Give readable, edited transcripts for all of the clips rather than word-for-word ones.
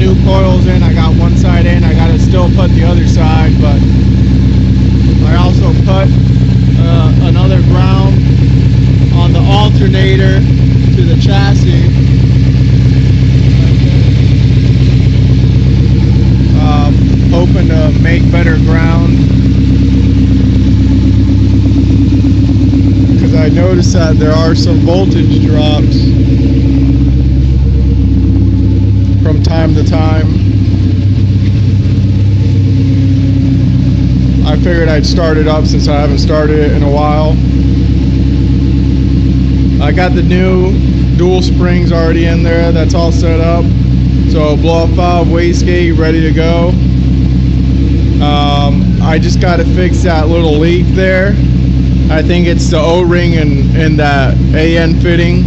new coils in. I got one side in. I got to still put the other side, but I also put another ground on the alternator to the chassis. Hoping to make better ground, because I noticed that there are some voltage drops from time to time. I figured I'd start it up since I haven't started it in a while. I got the new dual springs already in there. That's all set up. So blow off valve, wastegate, ready to go. I just got to fix that little leak there. I think it's the O-ring in that AN fitting.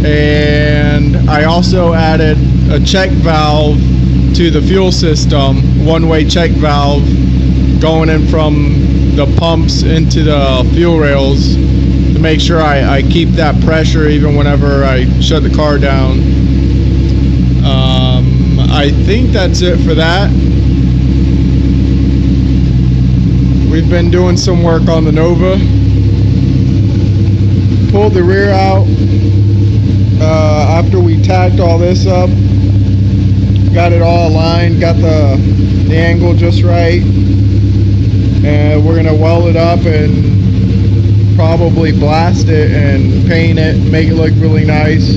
And I also added a check valve to the fuel system, one-way check valve going in from the pumps into the fuel rails to make sure I keep that pressure even whenever I shut the car down. I think that's it for that. We've been doing some work on the Nova. Pulled the rear out after we tacked all this up. Got it all aligned, got the angle just right. And we're gonna weld it up and probably blast it and paint it, make it look really nice.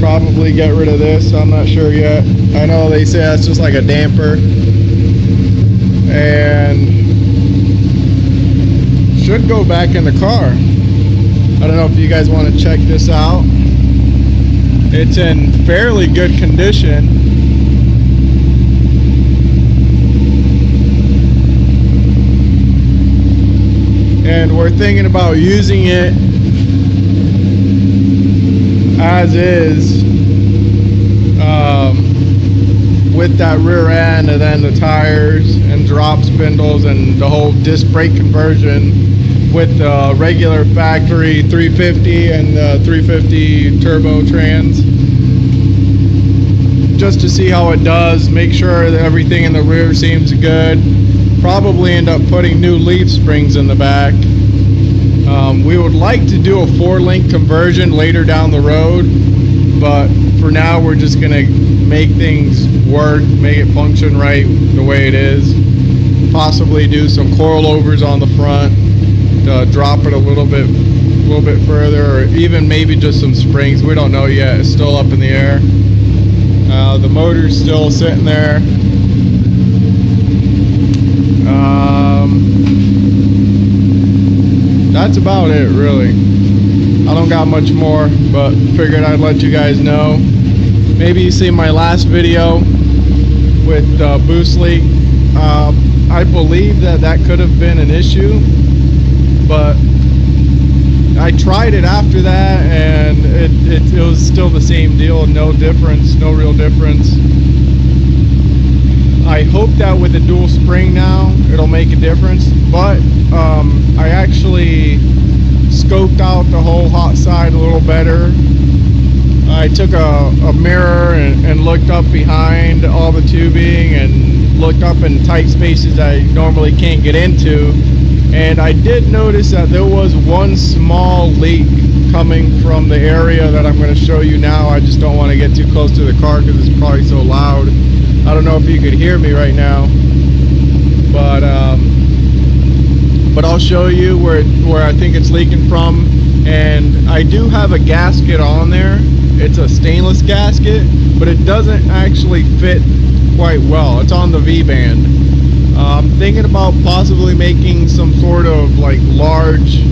Probably get rid of this, I'm not sure yet. I know they say that's just like a damper. And should go back in the car. I don't know if you guys want to check this out. It's in fairly good condition. And we're thinking about using it as is, with that rear end and then the tires and drop spindles and the whole disc brake conversion with the regular factory 350 and the 350 turbo trans, just to see how it does, make sure that everything in the rear seems good. Probably end up putting new leaf springs in the back. We would like to do a 4-link conversion later down the road, but for now we're just gonna make things work, make it function right the way it is. Possibly do some coilovers on the front to drop it a little bit further, or even maybe just some springs. We don't know yet, it's still up in the air. The motor's still sitting there. That's about it, really. I don't got much more, but figured I'd let you guys know. Maybe you see my last video with boost leak. I believe that could have been an issue, but I tried it after that and it was still the same deal. No difference, no real difference. I hope that with the dual spring now it'll make a difference, but I actually scoped out the whole hot side a little better. I took a mirror and looked up behind all the tubing and looked up in tight spaces I normally can't get into, and I did notice that there was one small leak coming from the area that I'm going to show you now. I just don't want to get too close to the car because it's probably so loud. I don't know if you could hear me right now, but I'll show you where I think it's leaking from. And I do have a gasket on there. It's a stainless gasket, but it doesn't actually fit quite well. It's on the V-band. I'm thinking about possibly making some sort of like large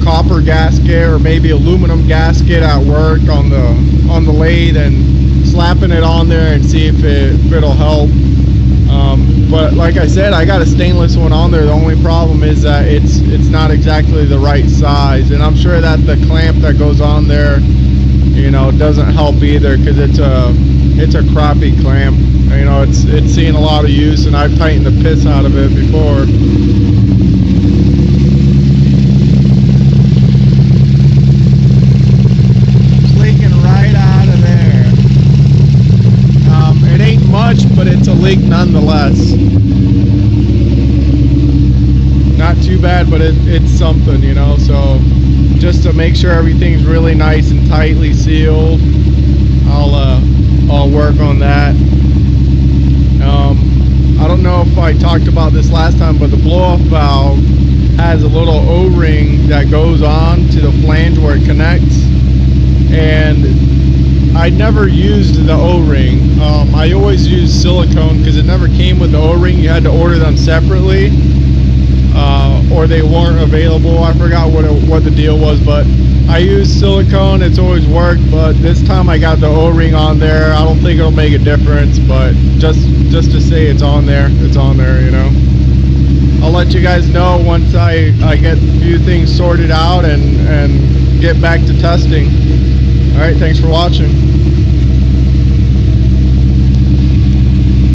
copper gasket or maybe aluminum gasket at work on the lathe and slapping it on there and see if it'll help. But like I said, I got a stainless one on there. The only problem is that it's not exactly the right size, and I'm sure that the clamp that goes on there, you know, doesn't help either, because it's a crappy clamp. You know, it's seen a lot of use, and I've tightened the piss out of it before. It's leaking right out of there. guess. Not too bad, but it's something, you know. So just to make sure everything's really nice and tightly sealed, I'll work on that. I don't know if I talked about this last time, but the blow-off valve has a little O-ring that goes on to the flange where it connects, and I never used the O-ring. I always used silicone because it never came with the O-ring. You had to order them separately, or they weren't available. I forgot what the deal was, but I used silicone. It's always worked, but this time I got the O-ring on there. I don't think it'll make a difference, but just to say it's on there, you know. I'll let you guys know once I get a few things sorted out and get back to testing. All right, thanks for watching.